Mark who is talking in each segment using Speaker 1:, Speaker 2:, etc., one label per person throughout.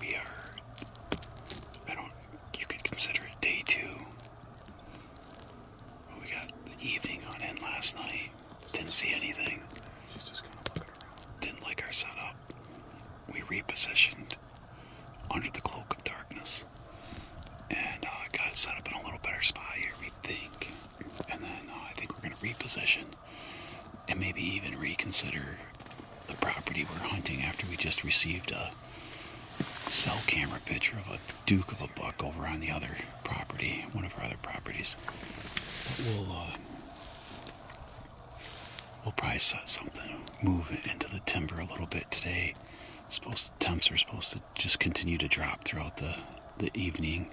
Speaker 1: We are, you could consider it day 2. We got the evening on in last night. Didn't see anything.
Speaker 2: She's just kind of looking around.
Speaker 1: Didn't like our setup. We repositioned under the cloak of darkness. And got it set up in a little better spot here, we think. And then I think we're going to reposition and maybe even reconsider the property we're hunting after we just received a cell camera picture of a duke of a buck over on the other property, one of our other properties. But we'll probably set something, move it into the timber a little bit today. Temps are supposed to just continue to drop throughout the evening.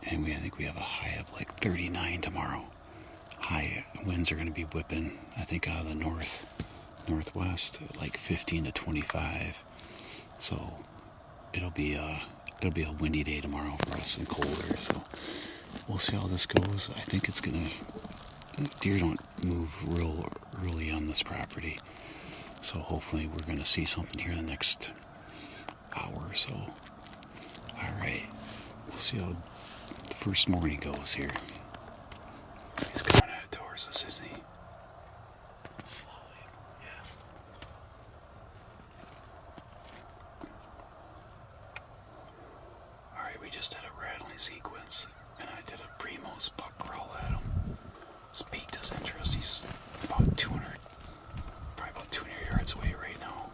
Speaker 1: And I think we have a high of like 39 tomorrow. High winds are going to be whipping, I think, out of the northwest, like 15 to 25. So it'll be a windy day tomorrow for us and colder. So we'll see how this goes. I think it's gonna. Deer don't move real early on this property, so hopefully we're gonna see something here in the next hour or so. All right, we'll see how the first morning goes here. He's coming out towards us, isn't he? Slowly, yeah. All right, we just did a rattling sequence, and I did a Primo's buck crawl at him. It's piqued his interest. He's probably about 200 yards away right now.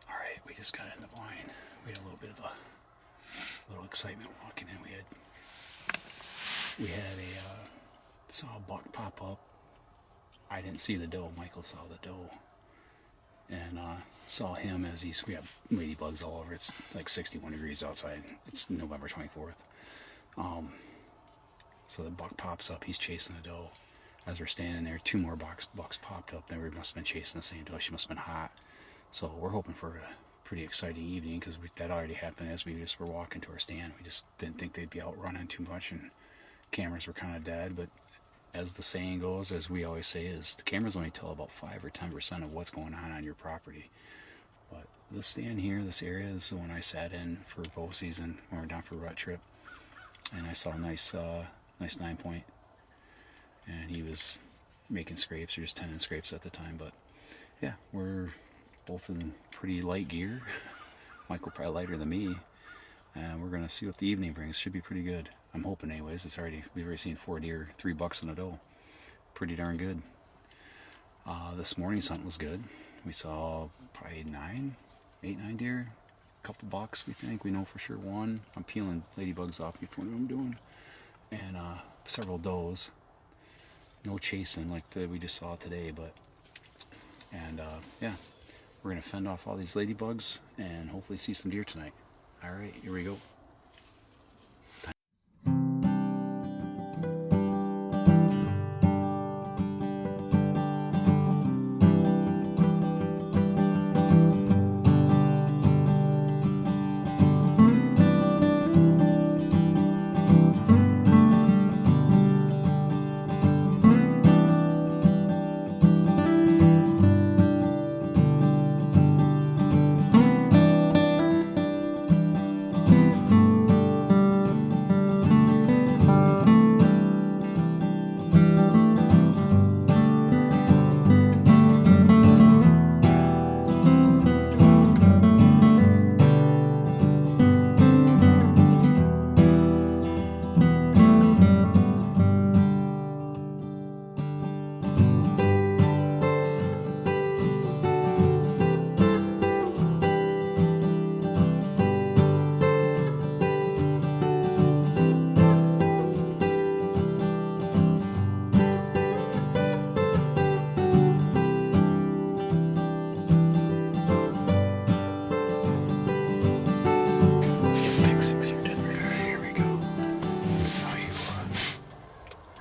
Speaker 1: Alright, we just got in the blind. We had a little bit of a little excitement walking in. We had saw a buck pop up. I didn't see the doe. Michael saw the doe. And saw him as we have ladybugs all over. It's like 61 degrees outside. It's November 24th. So the buck pops up. He's chasing the doe. As we're standing there, 2 more bucks popped up. They must have been chasing the same doe. She must have been hot. So we're hoping for a pretty exciting evening, because that already happened as we just were walking to our stand. We just didn't think they'd be out running too much, and cameras were kind of dead. But as the saying goes, as we always say, is the cameras only tell about 5 or 10% of what's going on your property. But the stand here, this area, is the one I sat in for bow season when we were down for a rut trip, and I saw a nice 9-point, and he was making scrapes, or just tending scrapes at the time. But yeah, we're both in pretty light gear. Michael probably lighter than me, and we're gonna see what the evening brings. Should be pretty good. I'm hoping, anyways. We've already seen 4 deer, 3 bucks and a doe. Pretty darn good. This morning's hunt was good. We saw probably 8, 9 deer, a couple bucks. We know for sure 1. I'm peeling ladybugs off before what I'm doing, and several does. No chasing like we just saw today, yeah, we're gonna fend off all these ladybugs and hopefully see some deer tonight. All right, here we go.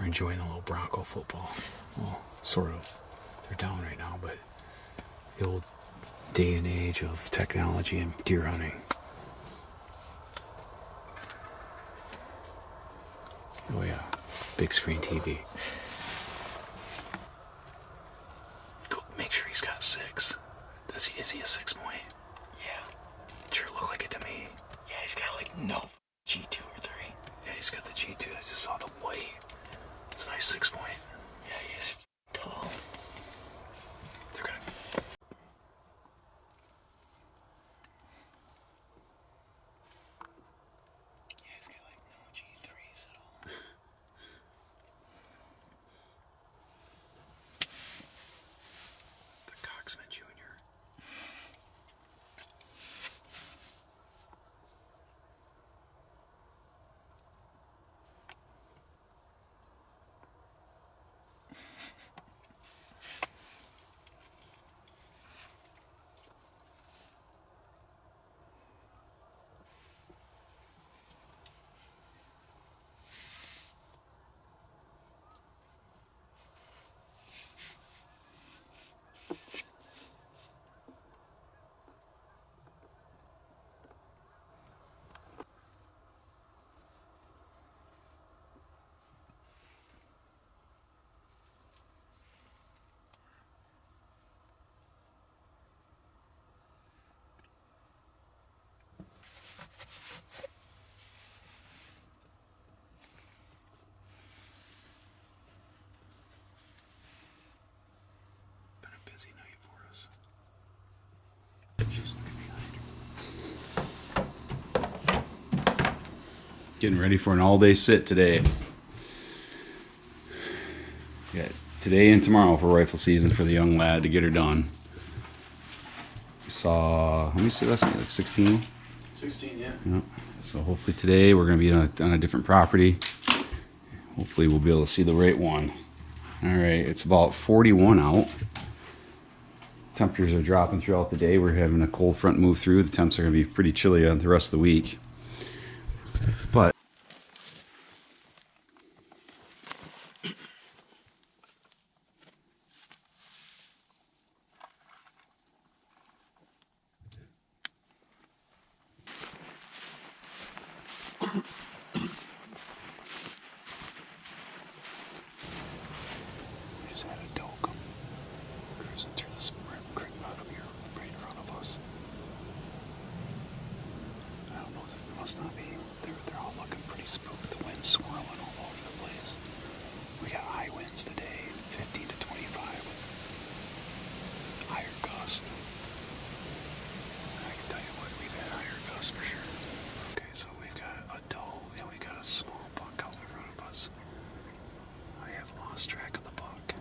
Speaker 1: Enjoying a little Bronco football. Well, sort of. They're down right now, but the old day and age of technology and deer hunting. Oh yeah, big screen TV. Go, make sure he's got 6. Is he a 6 point?
Speaker 3: Yeah.
Speaker 1: Sure look like it to me.
Speaker 3: Yeah, he's got like no G2 or 3.
Speaker 1: Yeah, he's got the G2. I just saw the white. It's a nice 6 point.
Speaker 3: Yeah, he's tall.
Speaker 1: They're gonna.
Speaker 3: Yeah, he's got like no G3s at all.
Speaker 1: The Coxman Jr. Been a busy night for us. She's looking behind her. Getting ready for an all-day sit today. Got today and tomorrow for rifle season for the young lad to get her done. We saw, how many see last night? Like 16?
Speaker 2: 16, yeah.
Speaker 1: Yeah. So hopefully today we're going to be on a different property. Hopefully we'll be able to see the right one. All right, it's about 41 out. Temperatures are dropping throughout the day. We're having a cold front move through. The temps are going to be pretty chilly on the rest of the week. But we just had a doe come cruising through this creek bottom here right in front of us. I don't know, it must not be. They're all looking pretty spooked. The wind's swirling all over the place. We got high winds today, 15 to 25 with higher gust. I can tell you what, we've had higher gusts for sure. Okay, so we've got a doe and we got a small buck out in front of us. I have lost track of the buck.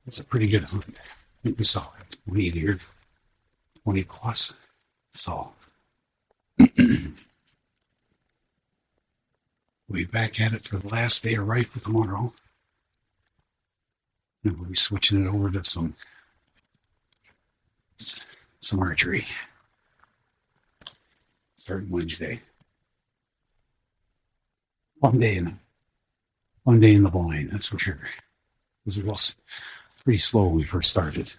Speaker 1: It's a pretty good hunt. I think we saw 20 deer, 20 plus. So we'll be back at it for the last day of rifle tomorrow. And we'll be switching it over to some archery. Starting Wednesday. One day in the blind, that's for sure. Because it was pretty slow when we first started.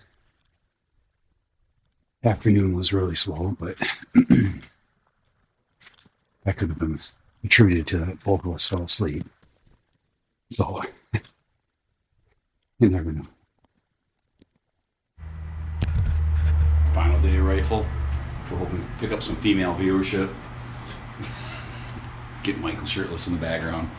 Speaker 1: Afternoon was really slow, but that could have been attributed to that both of us fell asleep. So you never know. Final day of rifle. We're hoping to pick up some female viewership. Get Michael shirtless in the background.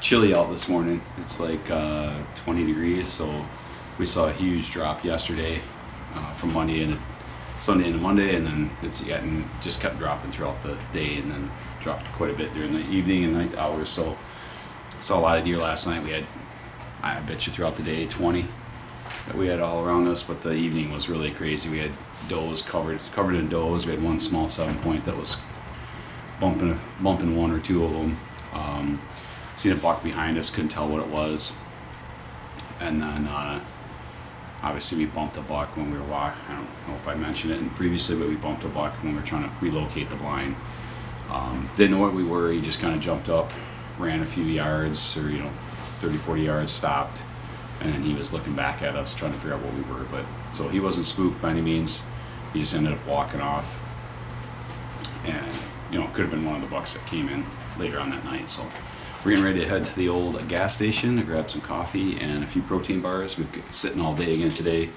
Speaker 1: Chilly out this morning. It's like 20 degrees, so we saw a huge drop yesterday from Monday into Sunday into Monday, and then it's getting just kept dropping throughout the day, and then dropped quite a bit during the evening and night hours. So saw a lot of deer last night. We had, I bet you throughout the day, 20 that we had all around us, but the evening was really crazy. We had does covered in does. We had one small 7-point that was bumping one or two of them. Seen a buck behind us, couldn't tell what it was, and then obviously we bumped a buck when we were walking. I don't know if I mentioned it previously, but we bumped a buck when we were trying to relocate the blind. Didn't know what we were. He just kind of jumped up, ran a few yards, or 30-40 yards, stopped, and then he was looking back at us trying to figure out what we were. But so he wasn't spooked by any means. He just ended up walking off, and it could have been one of the bucks that came in later on that night. So we're getting ready to head to the old gas station to grab some coffee and a few protein bars. We've been sitting all day again today.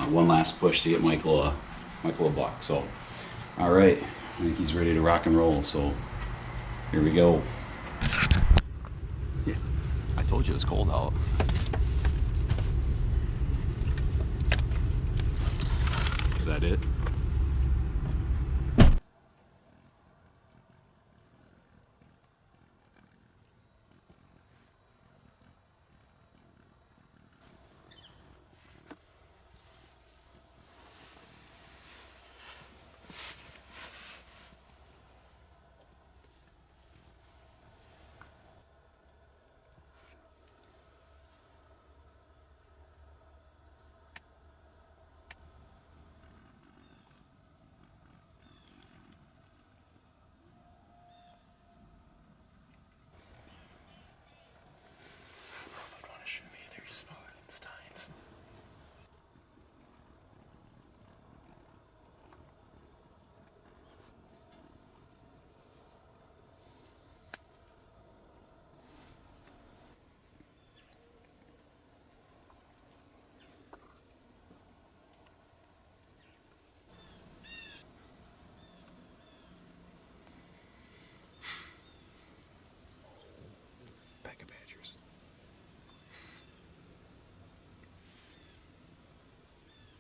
Speaker 1: One last push to get Michael a buck. So all right, I think he's ready to rock and roll. So here we go. Yeah, I told you it was cold out. Is that it?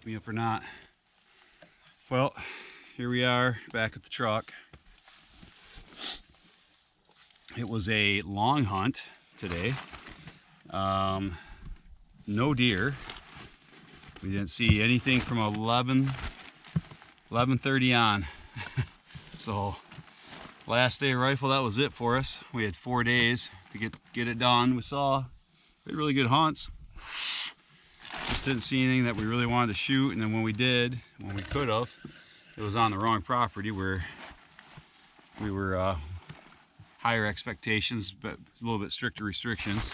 Speaker 1: Me up or not? Well, here we are back at the truck. It was a long hunt today. No deer. We didn't see anything from 11:30 on. So last day rifle, that was it for us. We had 4 days to get it done. We had really good hunts. Just didn't see anything that we really wanted to shoot, and then when we could have, it was on the wrong property where we were higher expectations, but a little bit stricter restrictions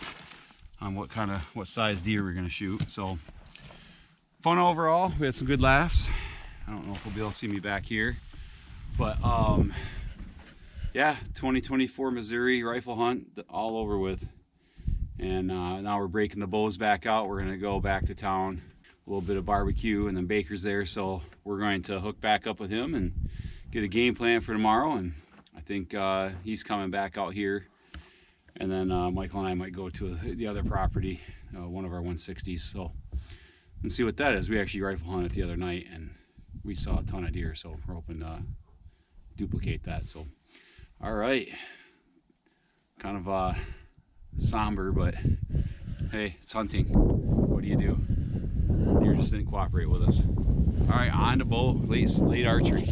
Speaker 1: on what size deer we're gonna shoot. So fun overall. We had some good laughs. I don't know if we'll be able to see me back here, but yeah, 2024 Missouri rifle hunt all over with. And now we're breaking the bows back out. We're gonna go back to town, a little bit of barbecue, and then Baker's there, so we're going to hook back up with him and get a game plan for tomorrow. And I think he's coming back out here, and then Michael and I might go to the other property, one of our 160s, so and see what that is. We actually rifle hunted the other night and we saw a ton of deer, so we're hoping to duplicate that. So all right, kind of somber, but hey, it's hunting. What do you do? Deer just didn't cooperate with us. All right, on to bow, late archery.